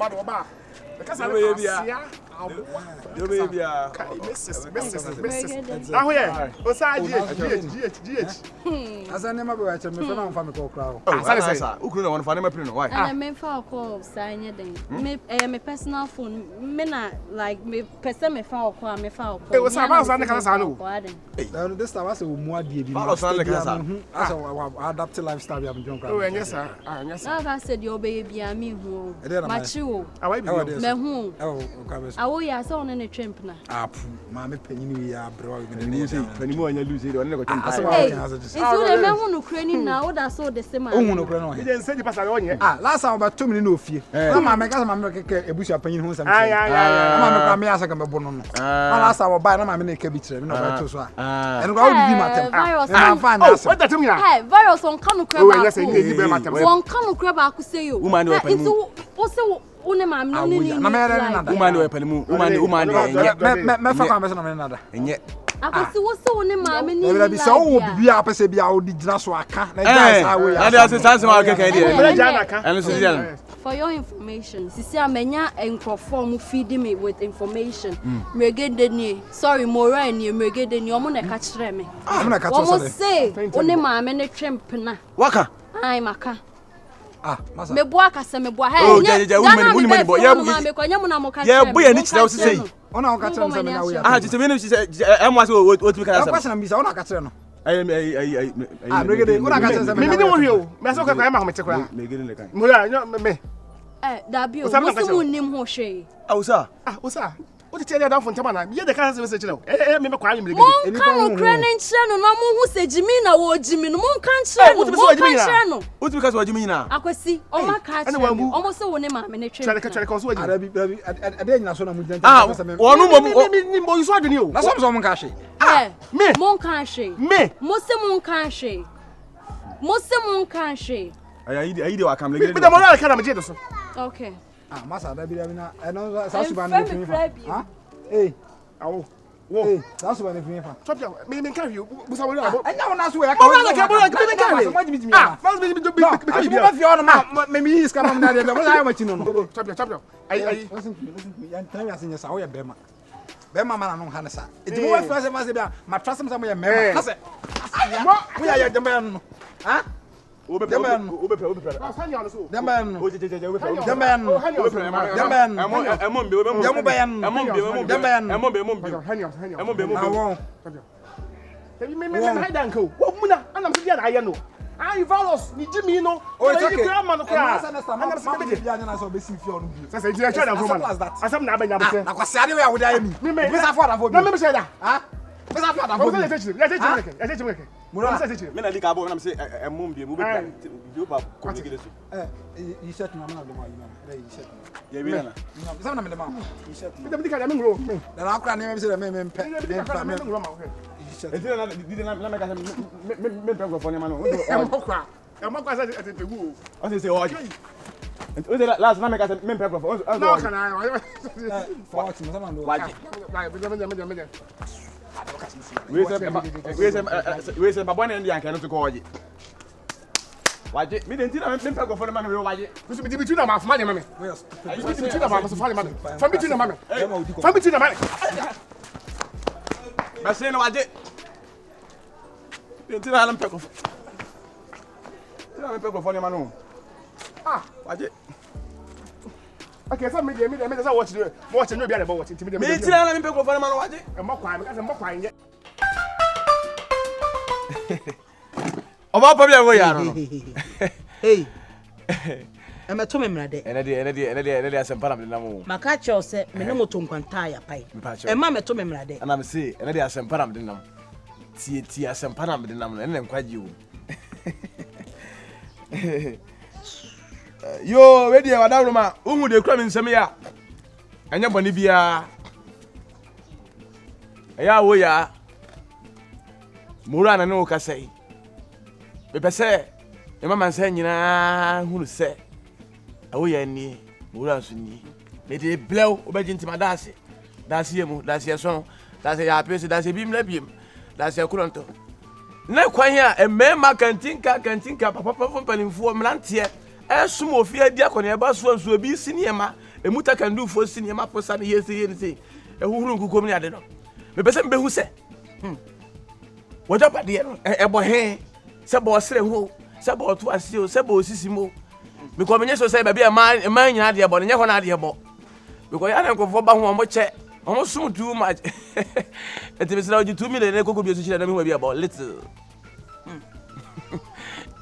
bad oba. Because I You baby. Awo Yaa. Osaa GH. Asa nema be wacha me fana mfa me ko kra o. Asa say. Ukuru na won fa na me no why? And me fa call sign den. Me personal phone. Me na like me person me fa call me fa call. Osaa ba Osaa ne kan sa no. This time I say mu adie bi. Osaa ne kan sa. Asa adapt lifestyle ya mjon kra. Oh, nyesa. Now I said your baby and me who. Machi wo. Awai bi. Me hu. Awo Yaa say on the tramp na. Ma me panyin wi ya bro. Panimu anya lose on ne ko tempa. It's you me hu no kra ni na wo da so the same. Ohun no kra no. Ide nse di pasare onye. Last time about 2 minutes no fie. Na ma me ka ma me keke ebusu panyin hu sam. Ma me kra me asa ka me bono no. Na last time buy na ma me na ka bi kire me na ba to so a. En ko di matem. Na fa na asa. What that mean? Hey, virus on kanu kra ba. Oh, yes, ni di be matem. Won kanu kra ba ku say yo. Woman we panimu. Into wo say one ma me no ni. Na me na da. Woman we panimu. Woman me fa kwa me na me na da. Enye. Akosi wo say one ma me ni. E bi say wo bibia apese bia wo di gina so aka. Na guys Awo Yaa. Na dey assistance ma keke dey. Diana ka. Eno so Diana. For your information, sisi amenya enkrofo mu feed me with information. Melegede ni, sorry, Mora ni Melegede ni omo na ka kire me. Omo na ka to so. Omo say, one ma me ne twemp na. Waka. Ai maka. Masa. Me boa ka se me boa. Hey, woman boy. Yeah, boy, ni kire wo say. Ona ka kire se me na Awo Yaa. Just me no say am was what we can say. Question am bisa ona ka kire no. Melegede. Ona ka kire se me. Me ni wo hwe o. Me so ka kwa ma ho mete kra. Melegede le kan. Mura, me. Dabi o, mo se mo nim ho hwe. Osaa. Osaa. What tell you down from Tamana? Me the can say chilo. Me kwa me Mon kan kra ne nchire no na mo hu se jimi na wo jimi no mon kan chire no. Mo kan chire no. What because what jimi na? Akwasi, o ma ka chire. Omo se wo ne ma me ne twem. Chale ko so wa jimi. Ade nyina so na mu gyina. Onu mo you so adwene o. Na so mo ka hwe. Me. Mon kan hwe. Me. Mo se mon kan hwe. Mo se mon kan hwe. Ayi dey wa kam Melegede. Me the moral kana me je do so. Okay. Masa da bi na eno sa suba na fi fa. Awo. Wo. Sa suba na fi fa. Chop ya. Me kan you. Busa wo na. Anya wona so we ka. Mo na ka me kan. Mo jimi. Mas me do Mo fi ono ma me mi iska ma na de mo sa ya ma chino no. Chop ya. Ai. Listen. Ya tan ya sinya sa wo ya bema. Bema ma na no ha ne sa. Enti mo wa fi se ma se bia ma trust me sa mo ya mema. Ha se. Mo ya jamba no. Obe pe. Asanya no so. Demben. O je. Demben. Me hide ko. Wo muna anam se dia na aye no. Ai virus ni jimi no. O je ke kra ma no kra. Anam se be dia na so be si fi onu bi. Sasa je try da ko man. Asam na abanya be. Na kwase ade we awuda yemi. Me sa for da for bi. Na me say da. Me sa for da for bi. Ya teach. Mura say teach. Me na lika abo na me say emom bi mu be bi ba ko digede so. You set na na do ma you set. Ya bi na. Sa na me de ma. You set. Me dem dika da me ngro. Na akra na me say me mpe. Me ngro ma o. Enti na didi na me ka say me pe go for ma no. E mo kwa say ategu o. O say o. O say last na me ka say me pe go for. No kana. For what me sama do. Waje. Me. We say babone ndi anka no to ko waje. Waje, me denti na me pe go for ma no waje. Bisu bi tu na ma fama ne ma me. Yes. Bisu tu na ma so fama ma me. Fama tu na ma me. Fama tu na ma me. Ma say no waje. Denti na pe go for. Tira me pe go for ne ma no. Waje. Okay, so me say watch do. Watch no be able watch. Me tira na me pe go for ne ma no waje. E mo kwa me ka say mo kwa nye. Oba problem wo ya no. Hey. Am to me mrade. Ene de asem para me na mo. Maka cho se me ne moto nkwanta ya pai. E ma me to me mrade. Ana me say ene de asem para me de nam. Tie asem para me de nam no ene nkwaje wo. Yo, we dey wada ma, uhu de kura me nsem ya. Anya boni bia. Awo Yaa. Mura na no ka sei. Be pese, e mama nsa nyina hunu se. Awo Yaa ni, mura so ni. Me de blew obeji ntima dase. Dase yemu, dase so, dase ya pese, dase bim la bim. Dase kuronto. Na kwan ya emema kantinka papa panimfo mrantie. Esum ofia dia kone eba so bi siniema emuta can do for senior map for sunny years say a who come near the no me person be who say what up at the e boy he say boy sere ho say boy to asio say boy sisimo because me so say baby a man nya de boy nya ho na de boy because ya na ko fo ba ho mo che o sum too much it is now 2 million e kokko bi so chira na me ho bi about little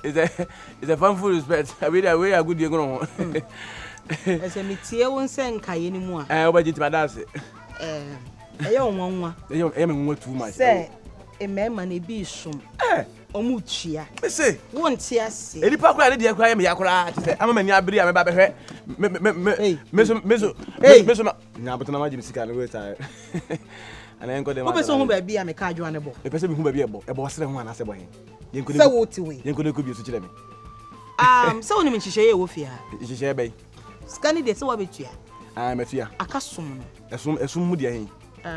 it's a fanful respect we are good you go ese metie won sen kaye ni mu a obagiti madase eye onwanwa eye me nwa too much say emema na bi sum omu tua me say won tie ase eni pa kura ne de kura me yakura te say ama mani abiri a me ba behwe meso na botona ma jimi sika no we time ana enko de ma obeso hu ba bi a me ka adwo ne bo e pese me hu ba bi e bo sere hu ana se bo he yenko ne wo ti we yenko ne ko bi so kire me so woni me nhihye ye wo fia nhihye be skani de se wa betua matua akasum no esum mu de he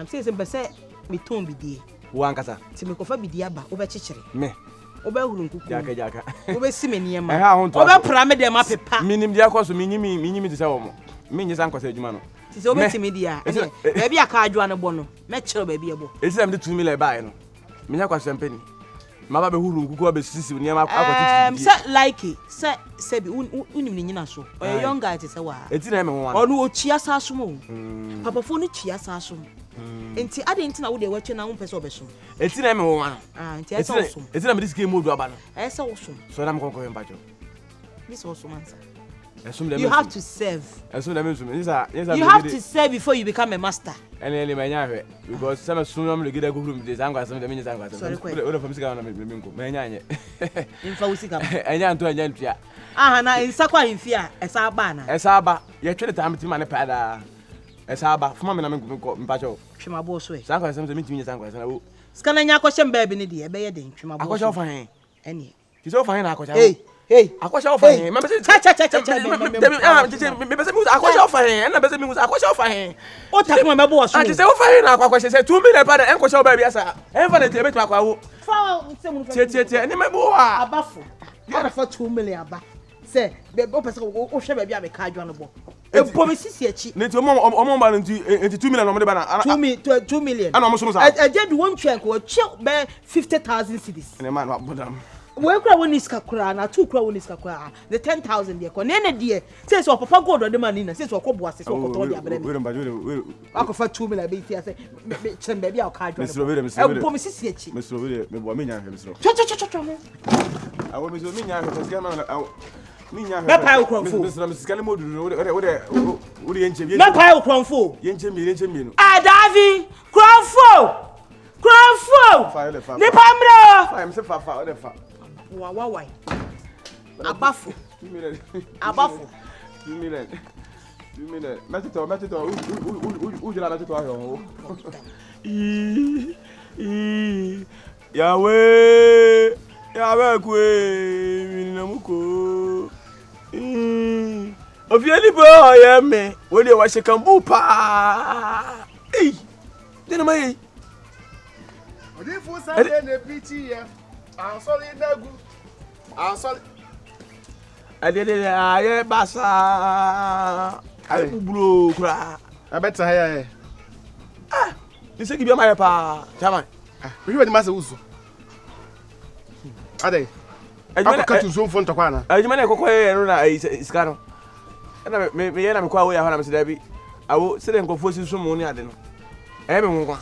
say se pese me ton bidie wo ankasa ti me kofa bidie aba wo be kyekyere me wo ba huru nkuku jaka wo be si me niema wo be pra me de ma pepa minim dia kwaso minyimi ti se wo mo minyi san kwasa adwuma no ti se wo be ti me dia e bia ka adwa ne bo no me kyere ba bia bo esi am de 2 million buy no minya kwaso mpeni mama be huru nkuku be sisi niema akwati se Likeee se bi unim ni nyina so o young guy ti se wa eti na me ho wa onu o chia sa so mo papa fo ni chia sa so enti ade enti na wo de wache na wo pese obeso eti na me ho wa enti esa wo so eti na me disike modu aba no esa wo so so na me konko mpacho this wo so mansa you have to serve you have to serve before you become a master any manya hwe because some sunu Melegede go huru me zangwa some de me zangwa some o from sika na me nko manya anye imfa usika anya nto anya ntua na insa kwa imfia esa aba na esa aba ye twede tam ti ma ne pada esa aba fuma me na me nko mpacho twema bo so e zangwa some me timi zangwa na wo ska na nya akoshe mba bi ne de ebe ye de twema bo akoshe ofa hen eni ti so ofa hen na akoshe akoshe ofa hen me be me be se mu akoshe ofa hen na be se mu akoshe ofa hen o ta kuma me bo so ti se ofa hen na akoshe se 2 million pada en akoshe oba bi asa en fa na ti be twa kwa wo fa se mu tie ni me bo wa abafo aba fa 2 million aba se be o pese o hwe ba bi a me ka adwa no bo e me sisi achi ne ti omo ba nti 2 million no me de ba na 2 million ana omo so sa je du won twen ko che be 50,000 cedis ne man bodam we kura woni ska kura na tu kura woni ska kura the 10,000 de ko ne de say so papa gold de man na say so ko boase so ko to de abrem we akofa 2 million be ti say me chen be bia o ka adwa e bo me sisi achi me me bo me nya me sro cho awo me me nya me ska ma me nya me pa ukronfo me ska le modu wo yenche bi me pa ukronfo yenche mi no Davi kronfo ni pamro fa me se fa o de fa wa abafo 2 million abafo 2 million metito u jira metito ayo yawe kwe mina muko ofieli bo ya me wole wa shekambu pa dena mai odi fu sa ne piti ya ansori nagu ansori adede aye basa ay bublo kura abeta haya dise ki bi ma pa chama we we ma se uso ade akaka tu zo fon tokwa na ajuma na kokko ye no na iska no na me ye na me kwa wo ya na me se da bi awo se de nkofo si so mu ni ade no me nwa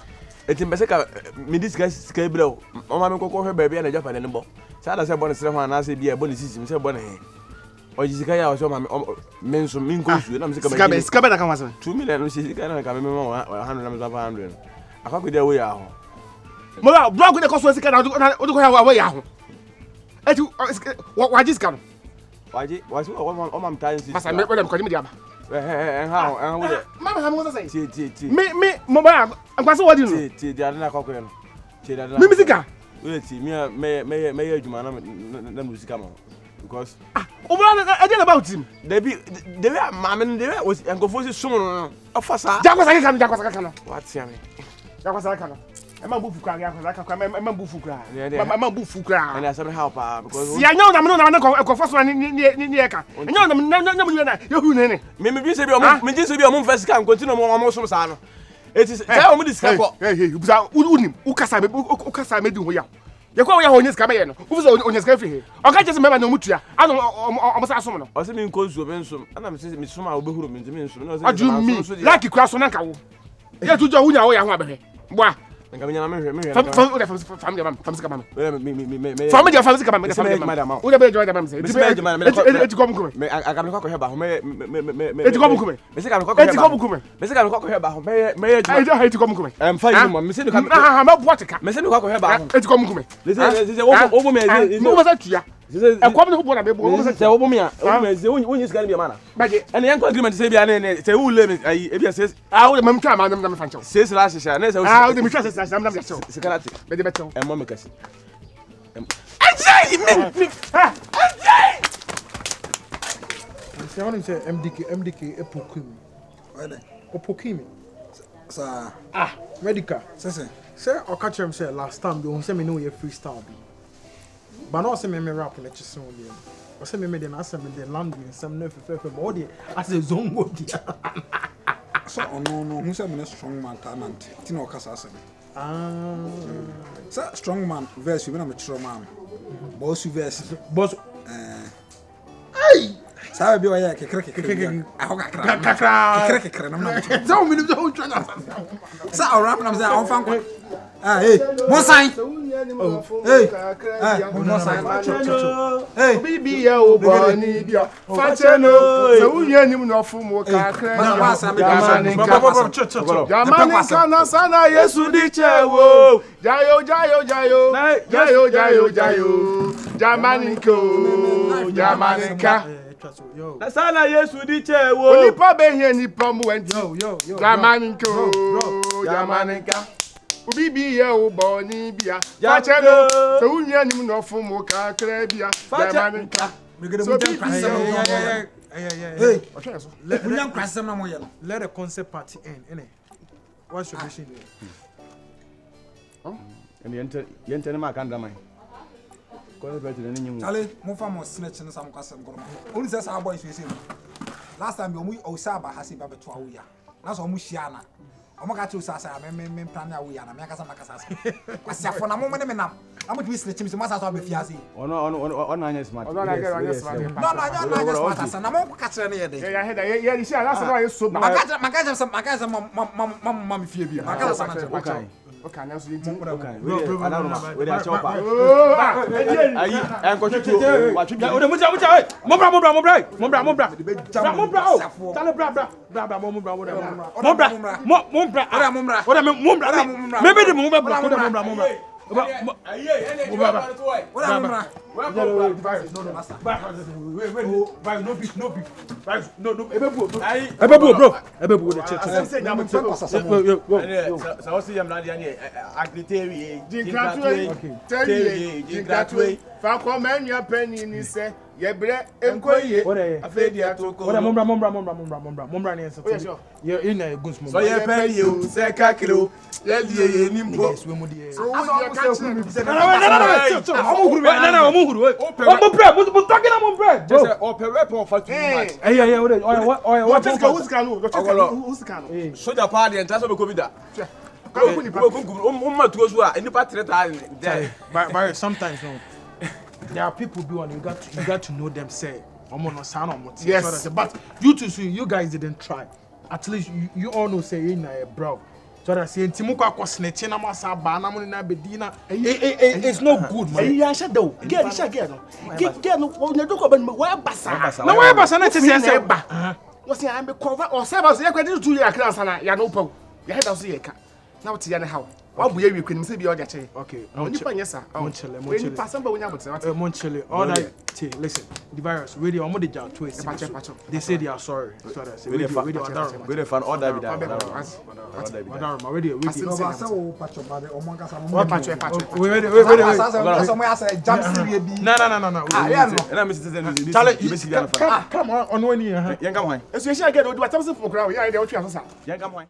eti mbese ka me disika sika ebra o ma me kokko hwe ba bi na japan ne bo sa da se bo ne sere ho na se bi e bo ne sisi me se bo ne he o jisika ya o so ma me nso me nkosu na me se ka ba sika ba na ka wasa 2 million no sika na ka me ma 100 na me 500 akwa de wo ya ho mo ba blog de ko so sika na o de ko ya wo ya ho eti wa jisika no waji o ma mtan si masa me ko dem ko ni aba ha wo de mama ha mo so say ti me mo ba akwase wodi no ti Diana ko ko no ti Diana me musika we ti me adwuma na musika ma because obra na e dey about him debi ma me debi o nkofo si sum no ofasa jakwasa ka no what ya me jakwasa ka no Emma bufu kra ya kwa emma bufu kra. Emma bufu kra. And there's some help because Si anya na me na ko faso ni eka. Anya na mu na ye hu ne. me bi se bi o me se bi o mo first can continue mo so sa no. It is say o mo discuss ko. Hey, buza unim, ukasa me di ho ya. Ye kwa ya ho nyes ka me ye no. Ufu so onyes ka fi he. O ka chese me ba na mutua. Ano o sa so no. O se me nko nsuo be nsom. Ana me se me soma obehuru me ntimi nsom. Na o se Adu mi. Like kra so na ka wo. Ye tu jo wunya wo ya ho abehwe. Boa. Nka me nyana me hwe. Fam de mam, fam sika mam. Me Fam de fam sika mam. Wo de be jo de mam se. Eti kom kume. me aga me kwakọ heba ho me Eti kom kume. me se ka me kwakọ heba. Eti kom kume. Me se ka me kwakọ heba ho me Eti kom kume. fa yi mo me se ka Ma boatika. me se me kwakọ heba ho. Eti kom kume. Se wo me Mo ba sa tua. E kom ne ho bo na be bo mo se wo me a wo me se wonyi sika ne bi mana. Baje. Ene yan agreement se bia ne se wo le me ayi e bia se Wo de mam twa ma na me fa nchew. se la hyehyɛ ne se wo Wo de me twa se na me nchew. se kana te Be de betew. e mo me kasi ajay me ajay I want to say MDK Epokimi. Opokimi. Sir. Medical. Say, or catch him say last time, you say me know you're freestyle. But not say me rap on the chison. Or say me made an answer with the language, some nerve for body as a zone body. So, no, who's a strong man talent? Tino Casasa. Sir, strong man verse, you know, a strong man. Boss, you verse. Boss. Hey! Sabe bio ya kekere ahoga kekere na Tell me the whole channel. sa orap na mza on fan ko hey monsan hey monsan hey Bibi ya obani bia. Facheno. Se wunya nim no fumu kakra. Jamani kana sana Yesu di chewo. Jayo. Jamani ka. na sana Yesu di chewo Onipa be hia nipa mu wenti. Jamani ka. Bibi ya obani bia. Facheno. Se wunya nim no fumu kakra bia. Jamani ka. So bibi ya Hey, let me crash some more yellow. let the concert party end, innit? What's your mission? and yente ma kan da mai ko le betu ne nyimu Charlie, mo fa mo snatch no some kwasem goro. Only say our boys we say. Last time we Osaa ba hasi ba beto Awo Yaa. Na so mo hia na. Omo ka che Osaa sa me plan Awo Yaa na me akasa makasa. Asiafo na mo me nam. Amo twi snatch mi so masa so be fiase. ono anya smart No, I just Na mo ka kire ne ye dey. yeah, yeah, you see, that's why you so bad. Makaja mama fie bi. Makaja sana. Okay, now so you okay we dey chopa oh, ayi en ko tutu wa tutu O de mo bra Yebre enkoye afedi atoko Ora mombra ni enso. Ye in a good small. so ye pen you se kakiro ye die nimbo We mo die. so we catch him Mo talking am bread. just open weapon for too much Yeah, what is who's can soldier party and that's what we da ma tuo so a enipa 3000 there But sometimes no. There are people do and you got to know them say no sound on what. Yes. But you guys didn't try. At least you all know say in a bro. So that say Timuka was snatching a massa banana na bedina. It's no good, man. Yeah, shadow. Get no you don't go where basa. No why basa na say ba. What's I'm be cover or service you can do your class and ya no po. You head out see ka. Now what ya how? What we you can say be order che. Okay. Onipa nyesa. When person ba wonya bote what? Monchele. All that. Listen. The virus really omo dey jam to it. They say they are sorry. So that say we dey fan order be that Already. Asa o pacho ba omo nkasa mo. What patch patch. Wait. Asa mo ya say jam serie bi. No. Yeah, no. and I'm citizen this Come on, on one here. yen kam hwan Eso ye share get do what some for crowd. Yeah, they want you answer. yen kam hwan